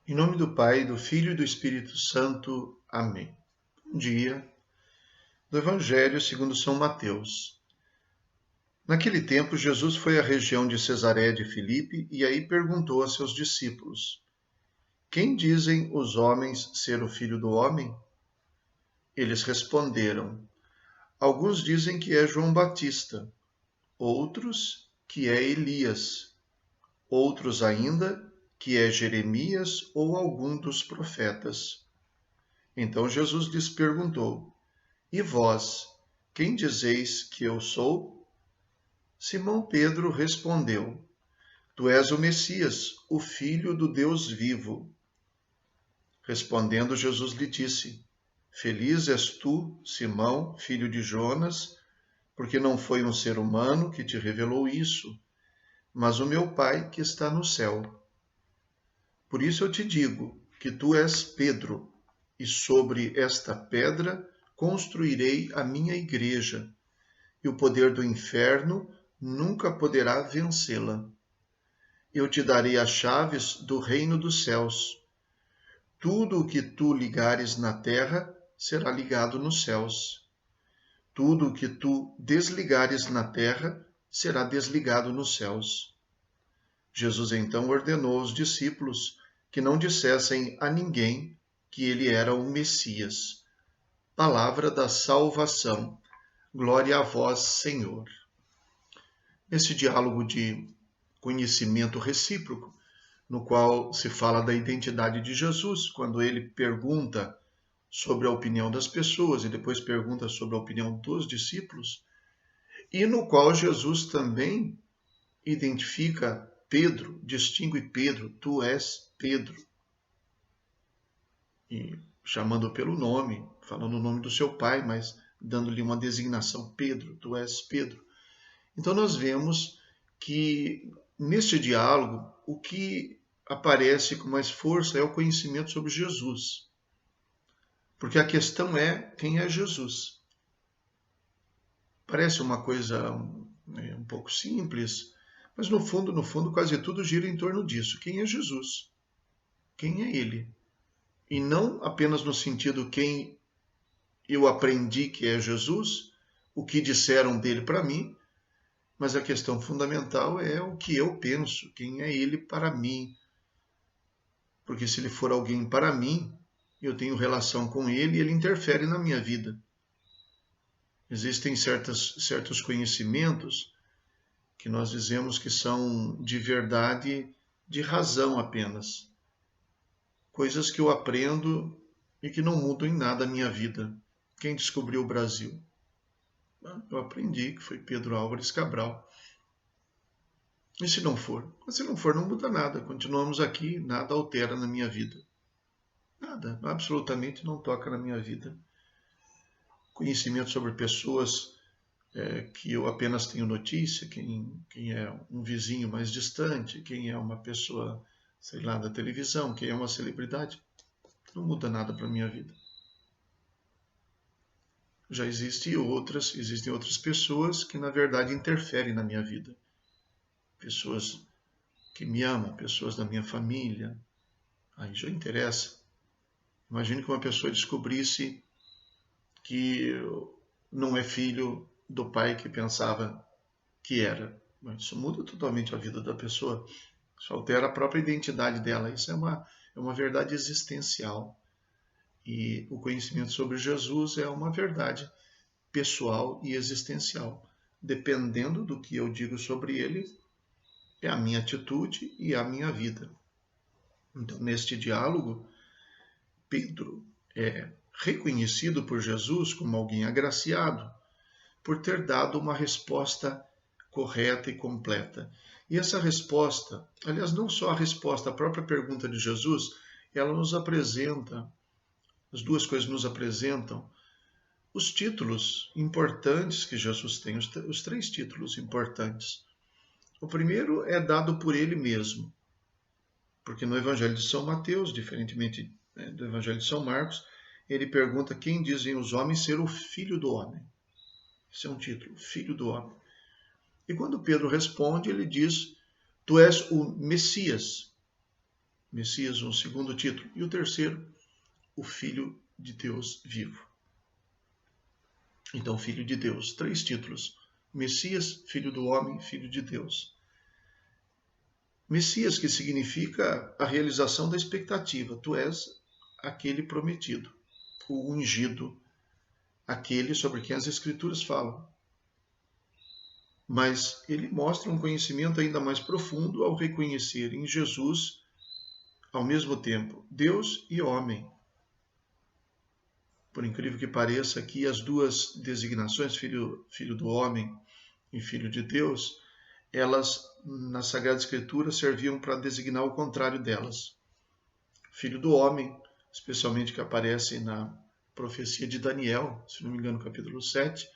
Em nome do Pai, do Filho e do Espírito Santo. Amém. Bom dia. Do Evangelho segundo São Mateus. Naquele tempo, Jesus foi à região de Cesareia de Filipe e aí perguntou a seus discípulos: Quem dizem os homens ser o Filho do Homem? Eles responderam: Alguns dizem que é João Batista, outros que é Elias, outros ainda que é Jeremias ou algum dos profetas. Então Jesus lhes perguntou: E vós, quem dizeis que eu sou? Simão Pedro respondeu: Tu és o Messias, o Filho do Deus vivo. Respondendo, Jesus lhe disse: Feliz és tu, Simão, filho de Jonas, porque não foi um ser humano que te revelou isso, mas o meu Pai que está no céu. Por isso eu te digo que tu és Pedro, e sobre esta pedra construirei a minha igreja, e o poder do inferno nunca poderá vencê-la. Eu te darei as chaves do reino dos céus. Tudo o que tu ligares na terra será ligado nos céus. Tudo o que tu desligares na terra será desligado nos céus. Jesus então ordenou aos discípulos que não dissessem a ninguém que ele era o Messias. Palavra da salvação. Glória a vós, Senhor. Esse diálogo de conhecimento recíproco, no qual se fala da identidade de Jesus, quando ele pergunta sobre a opinião das pessoas e depois pergunta sobre a opinião dos discípulos, e no qual Jesus também identifica Pedro, distingue Pedro, tu és Pedro, e chamando pelo nome, falando o nome do seu pai, mas dando-lhe uma designação, Pedro, tu és Pedro. Então nós vemos que neste diálogo o que aparece com mais força é o conhecimento sobre Jesus. Porque a questão é quem é Jesus. Parece uma coisa um pouco simples, mas no fundo, quase tudo gira em torno disso. Quem é Jesus? Quem é ele? E não apenas no sentido quem eu aprendi que é Jesus, o que disseram dele para mim, mas a questão fundamental é o que eu penso, quem é ele para mim. Porque se ele for alguém para mim, eu tenho relação com ele e ele interfere na minha vida. Existem certos conhecimentos que nós dizemos que são de verdade, de razão apenas. Coisas que eu aprendo e que não mudam em nada a minha vida. Quem descobriu o Brasil? Eu aprendi que foi Pedro Álvares Cabral. E se não for? Se não for, não muda nada. Continuamos aqui, nada altera na minha vida. Nada, absolutamente não toca na minha vida. Conhecimento sobre pessoas que eu apenas tenho notícia, quem é um vizinho mais distante, quem é uma pessoa, sei lá, da televisão, quem é uma celebridade, não muda nada para a minha vida. Já existem outras pessoas que na verdade interferem na minha vida. Pessoas que me amam, pessoas da minha família, aí já interessa. Imagine que uma pessoa descobrisse que não é filho do pai que pensava que era. Isso muda totalmente a vida da pessoa. Isso altera a própria identidade dela. Isso é uma verdade existencial. E o conhecimento sobre Jesus é uma verdade pessoal e existencial. Dependendo do que eu digo sobre ele, é a minha atitude e a minha vida. Então, neste diálogo, Pedro é reconhecido por Jesus como alguém agraciado, por ter dado uma resposta correta e completa. E essa resposta, aliás, não só a resposta, a própria pergunta de Jesus, ela nos apresenta, as duas coisas nos apresentam os títulos importantes que Jesus tem, os três títulos importantes. O primeiro é dado por ele mesmo, porque no Evangelho de São Mateus, diferentemente do Evangelho de São Marcos, ele pergunta quem dizem os homens ser o Filho do Homem. Esse é um título, Filho do Homem. E quando Pedro responde, ele diz: Tu és o Messias. Messias, um segundo título. E o terceiro, o Filho de Deus vivo. Então, Filho de Deus, 3 títulos. Messias, Filho do Homem, Filho de Deus. Messias, que significa a realização da expectativa. Tu és aquele prometido, o ungido, aquele sobre quem as Escrituras falam. Mas ele mostra um conhecimento ainda mais profundo ao reconhecer em Jesus, ao mesmo tempo, Deus e homem. Por incrível que pareça, aqui as duas designações, filho do homem e filho de Deus, elas, na Sagrada Escritura, serviam para designar o contrário delas. Filho do homem, especialmente que aparece na profecia de Daniel, se não me engano, capítulo 7,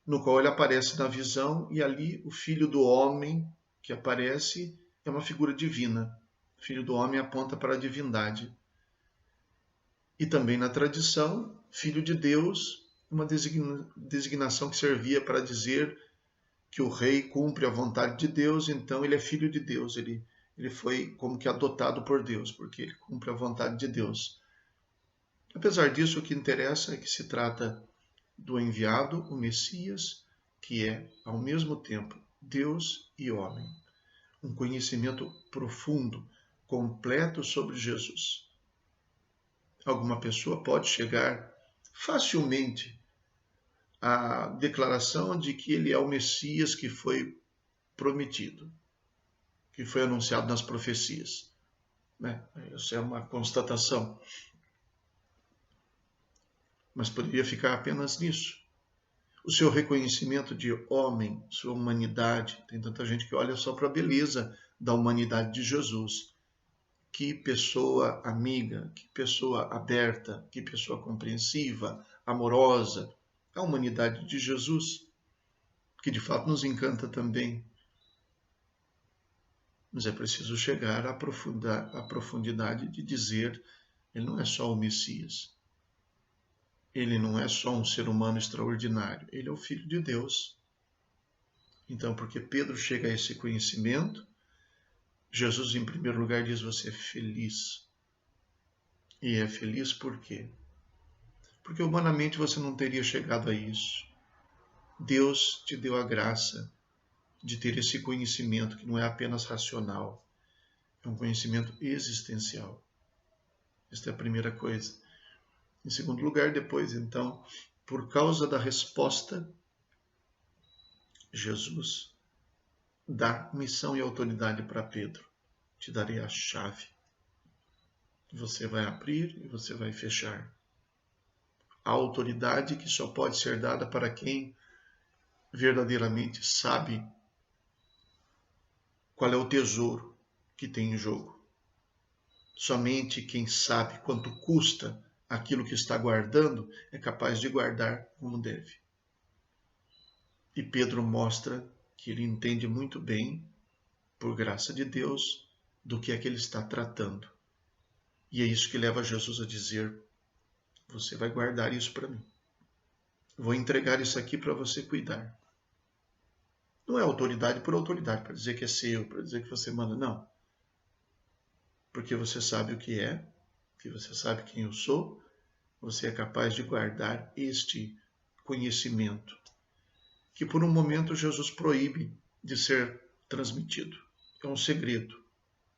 no qual ele aparece na visão, e ali o filho do homem que aparece é uma figura divina. O filho do homem aponta para a divindade. E também na tradição, filho de Deus, uma designação que servia para dizer que o rei cumpre a vontade de Deus, então ele é filho de Deus, ele foi como que adotado por Deus, porque ele cumpre a vontade de Deus. Apesar disso, o que interessa é que se trata do enviado, o Messias, que é, ao mesmo tempo, Deus e homem. Um conhecimento profundo, completo sobre Jesus. Alguma pessoa pode chegar facilmente à declaração de que ele é o Messias que foi prometido, que foi anunciado nas profecias. Isso é uma constatação. Mas poderia ficar apenas nisso. O seu reconhecimento de homem, sua humanidade, tem tanta gente que olha só para a beleza da humanidade de Jesus. Que pessoa amiga, que pessoa aberta, que pessoa compreensiva, amorosa. A humanidade de Jesus, que de fato nos encanta também. Mas é preciso chegar à profundidade de dizer, ele não é só o Messias. Ele não é só um ser humano extraordinário, ele é o Filho de Deus. Então, porque Pedro chega a esse conhecimento, Jesus, em primeiro lugar, diz, você é feliz. E é feliz por quê? Porque humanamente você não teria chegado a isso. Deus te deu a graça de ter esse conhecimento que não é apenas racional, é um conhecimento existencial. Esta é a primeira coisa. Em segundo lugar, depois, então, por causa da resposta, Jesus dá missão e autoridade para Pedro. Te darei a chave. Você vai abrir e você vai fechar. A autoridade que só pode ser dada para quem verdadeiramente sabe qual é o tesouro que tem em jogo. Somente quem sabe quanto custa aquilo que está guardando é capaz de guardar como deve. E Pedro mostra que ele entende muito bem, por graça de Deus, do que é que ele está tratando. E é isso que leva Jesus a dizer, você vai guardar isso para mim. Vou entregar isso aqui para você cuidar. Não é autoridade por autoridade, para dizer que é seu, para dizer que você manda, não. Porque você sabe o que é, que você sabe quem eu sou, você é capaz de guardar este conhecimento, que por um momento Jesus proíbe de ser transmitido. É um segredo.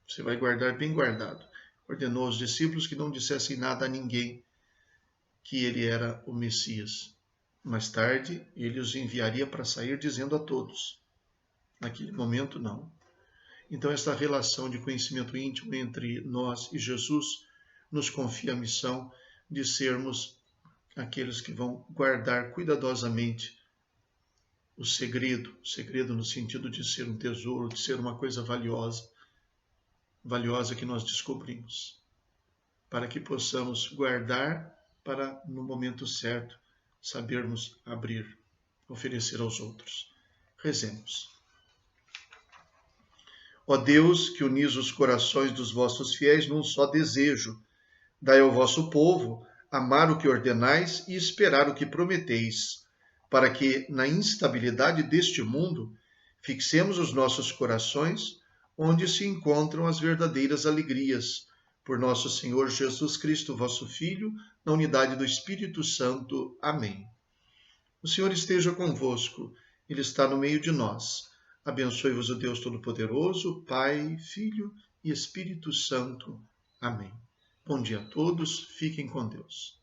Você vai guardar bem guardado. Ordenou aos discípulos que não dissessem nada a ninguém que ele era o Messias. Mais tarde, ele os enviaria para sair dizendo a todos. Naquele momento, não. Então, esta relação de conhecimento íntimo entre nós e Jesus nos confia a missão de sermos aqueles que vão guardar cuidadosamente o segredo no sentido de ser um tesouro, de ser uma coisa valiosa que nós descobrimos, para que possamos guardar para, no momento certo, sabermos abrir, oferecer aos outros. Rezemos. Ó Deus, que unis os corações dos vossos fiéis num só desejo, dai ao vosso povo amar o que ordenais e esperar o que prometeis, para que, na instabilidade deste mundo, fixemos os nossos corações onde se encontram as verdadeiras alegrias. Por nosso Senhor Jesus Cristo, vosso Filho, na unidade do Espírito Santo. Amém. O Senhor esteja convosco, Ele está no meio de nós. Abençoe-vos o Deus Todo-Poderoso, Pai, Filho e Espírito Santo. Amém. Bom dia a todos, fiquem com Deus.